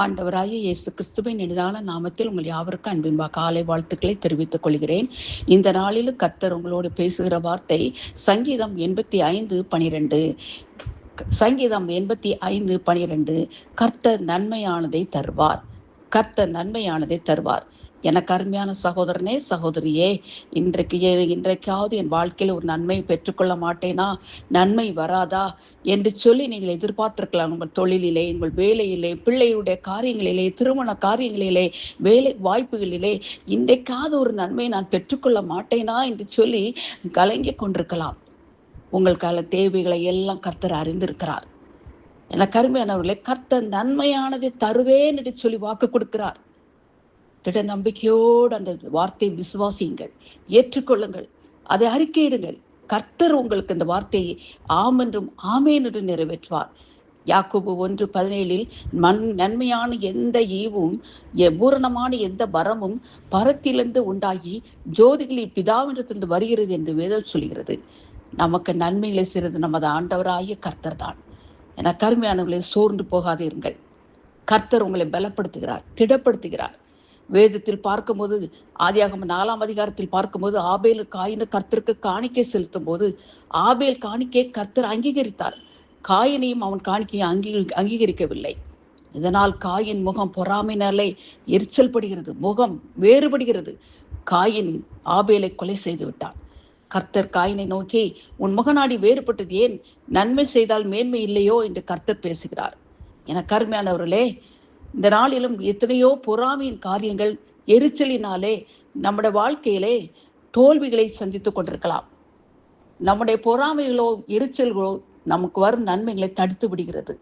ஆண்டவராகிய இயேசு கிறிஸ்துவின் இனிதான நாமத்தில் உங்கள் யாவருக்கும் அன்பின் காலை வாழ்த்துக்களை தெரிவித்துக் கொள்கிறேன். இந்த நாளிலும் கர்த்தர் உங்களோடு பேசுகிற வார்த்தை சங்கீதம் 85:12. சங்கீதம் 85:12. கர்த்தர் நன்மையானதை தருவார். கர்த்தர் நன்மையானதை தருவார். எனக்கு அருமையான சகோதரனே, சகோதரியே, இன்றைக்காவது என் வாழ்க்கையில் ஒரு நன்மை பெற்றுக்கொள்ள மாட்டேனா, நன்மை வராதா என்று சொல்லி நீங்கள் எதிர்பார்த்திருக்கலாம். உங்கள் தொழிலிலே, உங்கள் வேலையிலே, பிள்ளையுடைய காரியங்களிலே, திருமண காரியங்களிலே, வேலை வாய்ப்புகளிலே இன்றைக்காவது ஒரு நன்மை நான் பெற்றுக்கொள்ள மாட்டேனா என்று சொல்லி கலங்கி கொண்டிருக்கலாம். உங்கள் கால தேவைகளை எல்லாம் கர்த்தர் அறிந்திருக்கிறார். எனக்கு அருமையானவர்களே, கர்த்தர் நன்மையானதை தருவேன் என்று சொல்லி வாக்கு கொடுக்கிறார். திட நம்பிக்கையோடு அந்த வார்த்தையை விசுவாசியுங்கள், ஏற்றுக்கொள்ளுங்கள், அதை அறிக்கையிடுங்கள். கர்த்தர் உங்களுக்கு இந்த வார்த்தையை ஆம் என்றும் ஆமேன் என்று நிறைவேற்றுவார். யாக்கோபு 1:17 நன்மையான எந்த ஈவும் பூரணமான எந்த வரமும் பரத்திலிருந்து உண்டாகி ஜோதிகளில் பிதாவிடத்திலிருந்து வருகிறது என்று வேதம் சொல்கிறது. நமக்கு நன்மைகளை செய்கிறது நமது ஆண்டவராகிய கர்த்தர் தான். என கருமையானவர்களை சோர்ந்து போகாதீர்கள். கர்த்தர் உங்களை பலப்படுத்துகிறார், திடப்படுத்துகிறார். வேதத்தில் பார்க்கும்போது, ஆதியாகமம் 4ஆம் அதிகாரத்தில் பார்க்கும்போது, ஆபேல் காயினு கர்த்தருக்கு காணிக்கை செலுத்தும் போது ஆபேல் காணிக்கை கர்த்தர் அங்கீகரித்தார். காயினையும் அவன் காணிக்கையை அங்கீகரிக்கவில்லை. இதனால் காயின் முகம் பொறாமையினாலே எரிச்சல் படுகிறது, முகம் வேறுபடுகிறது. காயின் ஆபேலை கொலை செய்து விட்டான். கர்த்தர் காயினை நோக்கி, உன் முகநாடி வேறுபட்டது ஏன்? நன்மை செய்தால் மேன்மை இல்லையோ என்று கர்த்தர் பேசுகிறார். என கருமையானவர்களே, இந்த நாளிலும் எத்தனையோ பொறாமையின் காரியங்கள் எரிச்சலினாலே நம்முடைய வாழ்க்கையிலே தோல்விகளை சந்தித்துக் கொண்டிருக்கலாம். நம்முடைய பொறாமைகளோ எரிச்சல்களோ நமக்கு வரும் நன்மைகளை தடுத்து விடுகிறது.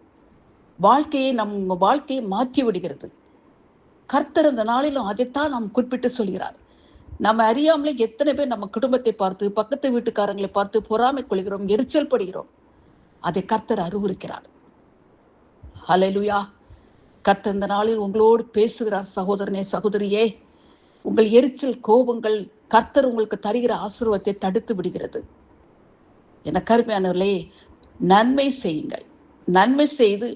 நம்ம வாழ்க்கையை மாற்றி விடுகிறது. கர்த்தர் இந்த நாளிலும் அதைத்தான் நாம் குறிப்பிட்டு சொல்கிறார். நம்ம அறியாமலே எத்தனை பேர் நம்ம குடும்பத்தை பார்த்து, பக்கத்து வீட்டுக்காரங்களை பார்த்து பொறாமை கொள்கிறோம், எரிச்சல் படுகிறோம். அதை கர்த்தர் அறிவுறுக்கிறார். ஹல்லேலூயா. கர்த்தர் இந்த நாளில் உங்களோடு பேசுகிறார். சகோதரனே, சகோதரியே, உங்கள் எரிச்சல் கோபங்கள் கர்த்தர் உங்களுக்கு தருகிற ஆசீர்வாதத்தை தடுத்து விடுகிறது. என கருமையானவர்களே, நன்மை செய்யுங்கள். நன்மை செய்து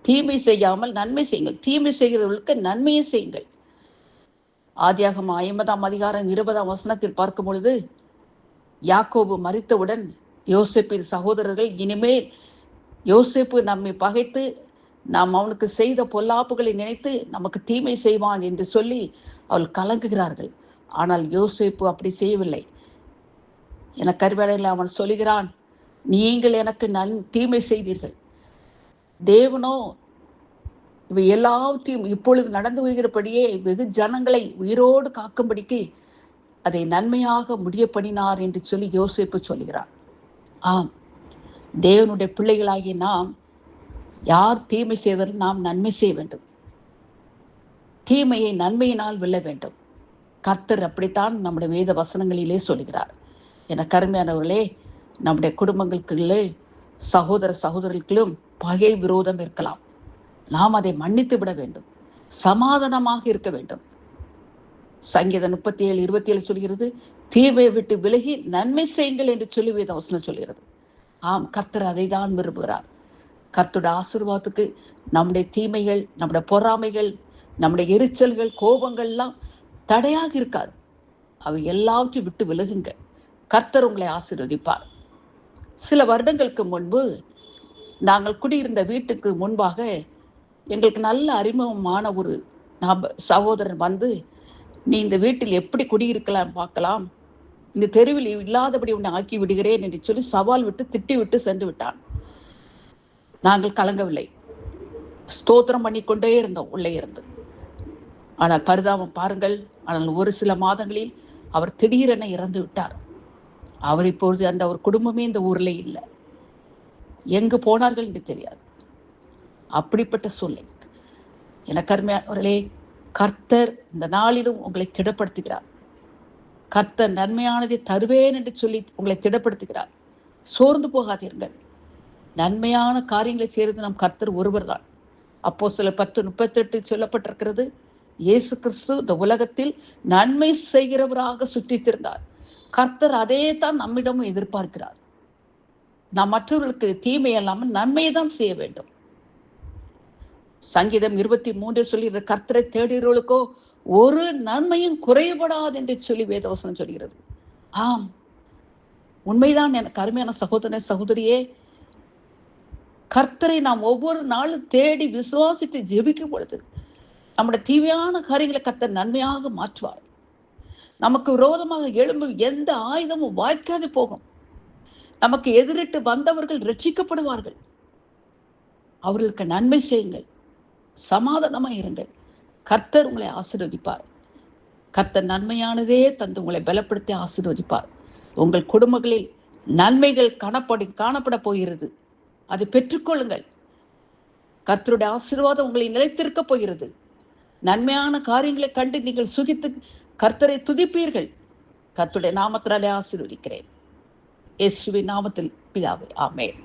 தீமை செய்யாமல் நன்மை செய்யுங்கள். தீமை செய்கிறவர்களுக்கு நன்மையை செய்யுங்கள். ஆதியாகமம் 50ஆம் அதிகாரம் 20ஆம் வசனத்தில் பார்க்கும் பொழுது, யாக்கோபு மரித்தவுடன் யோசேப்பின் சகோதரர்கள், இனிமேல் யோசேப்பு நம்மை பகைத்து நாம் அவனுக்கு செய்த பொல்லாப்புகளை நினைத்து நமக்கு தீமை செய்வான் என்று சொல்லி அவள் கலங்குகிறார்கள். ஆனால் யோசேப்பு அப்படி செய்யவில்லை. என கருவேளையில் அவன் சொல்லுகிறான், நீங்கள் எனக்கு தீமை செய்தீர்கள், தேவனோ இவை எல்லாவற்றையும் இப்பொழுது நடந்து வருகிறபடியே வெகு ஜனங்களை உயிரோடு காக்கும்படிக்கு அதை நன்மையாக முடிய பண்ணினார் என்று சொல்லி யோசேப்பு சொல்லுகிறார். ஆம், தேவனுடைய பிள்ளைகளாகிய நாம் யார் தீமை செய்தாலும் நாம் நன்மை செய்ய வேண்டும். தீமையை நன்மையினால் வெல்ல வேண்டும். கர்த்தர் அப்படித்தான் நம்முடைய வேத வசனங்களிலே சொல்கிறார். என கருமையானவர்களே, நம்முடைய குடும்பங்களுக்குள்ளே சகோதர சகோதரிகளும் பகை விரோதம் இருக்கலாம். நாம் அதை மன்னித்து விட வேண்டும். சமாதானமாக இருக்க வேண்டும். சங்கீதம் 37:27 சொல்கிறது, தீமையை விட்டு விலகி நன்மை செய்யுங்கள் என்று சொல்லி வேத வசனம் சொல்கிறது. ஆம், கர்த்தர் அதை தான் விரும்புகிறார். கர்த்தருடைய ஆசீர்வாதத்துக்கு நம்முடைய தீமைகள், நம்முடைய பொறாமைகள், நம்முடைய எரிச்சல்கள், கோபங்கள்லாம் தடையாக இருக்காது. அவை எல்லாவற்றையும் விட்டு விலகுங்க. கர்த்தர் உங்களை ஆசீர்வதிப்பார். சில வருடங்களுக்கு முன்பு நாங்கள் குடியிருந்த வீட்டுக்கு முன்பாக எங்களுக்கு நல்ல அறிமுகமான ஒரு சகோதரன் வந்து, நீ இந்த வீட்டில் எப்படி குடியிருக்கலாம் பார்க்கலாம், இந்த தெருவில் இல்லாதபடி உன்னை ஆக்கி விடுகிறேன் என்று சொல்லி சவால் விட்டு திட்டி விட்டு சென்று விட்டான். நாங்கள் கலங்கவில்லை, ஸ்தோத்திரம் பண்ணிக்கொண்டே இருந்தோம் உள்ளே இருந்து. ஆனால் பரிதாபம் பாருங்கள், ஆனால் ஒரு சில மாதங்களில் அவர் திடீரென இறந்து விட்டார். அவர் இப்பொழுது அந்த ஒரு குடும்பமே இந்த ஊர்ல இல்லை. எங்கு போனார்கள் என்று தெரியாது. அப்படிப்பட்ட சூழ்நிலை. எனக்கு அருமையானவர்களே, கர்த்தர் இந்த நாளிலும் உங்களை திடப்படுத்துகிறார். கர்த்தர் நன்மையானதை தருவேன் என்று சொல்லி உங்களை திடப்படுத்துகிறார். சோர்ந்து போகாதீர்கள். நன்மையான காரியங்களை செய்வது நம் கர்த்தர் ஒருவர் தான். அப்போஸ்தலர் 10:38 சொல்லப்பட்டிருக்கிறது, இயேசு கிறிஸ்து இந்த உலகத்தில் நன்மை செய்கிறவராக சுற்றித்திருந்தார். கர்த்தர் அதே தான் நம்மிடமும் எதிர்பார்க்கிறார். நாம் மற்றவர்களுக்கு தீமை இல்லாமல் நன்மையை தான் செய்ய வேண்டும். சங்கீதம் 23 சொல்லுகிற கர்த்தரை தேடுகிறவர்களுக்கோ ஒரு நன்மையும் குறைபடாது என்று சொல்லி வேதவசனம் சொல்கிறது. ஆம், உண்மைதான். எனக்கு அருமையான சகோதரனே, சகோதரியே, கர்த்தரை நாம் ஒவ்வொரு நாளும் தேடி விசுவாசித்து ஜெபிக்கும் பொழுது நம்முடைய தீமையான காரியங்களை கர்த்தர் நன்மையாக மாற்றுவார். நமக்கு விரோதமாக எழும்பும் எந்த ஆயுதமும் வாய்க்காது போகும். நமக்கு எதிரிட்டு வந்தவர்கள் ரட்சிக்கப்படுவார்கள். அவர்களுக்கு நன்மை செய்யுங்கள், சமாதானமாக இருங்கள். கர்த்தர் உங்களை ஆசீர்வதிப்பார். கர்த்தர் நன்மையானதே தந்து உங்களை பலப்படுத்தி ஆசீர்வதிப்பார். உங்கள் குடும்பங்களில் நன்மைகள் காணப்பட போகிறது. அதை பெற்றுக்கொள்ளுங்கள். கர்த்தருடைய ஆசீர்வாதம் உங்களை நிலைத்திருக்க போகிறது. நன்மையான காரியங்களை கண்டு நீங்கள் சுகித்து கர்த்தரை துதிப்பீர்கள். கர்த்தருடைய நாமத்தினாலே ஆசீர்வதிக்கிறேன். இயேசுவின் நாமத்தில் பிதாவே, ஆமென்.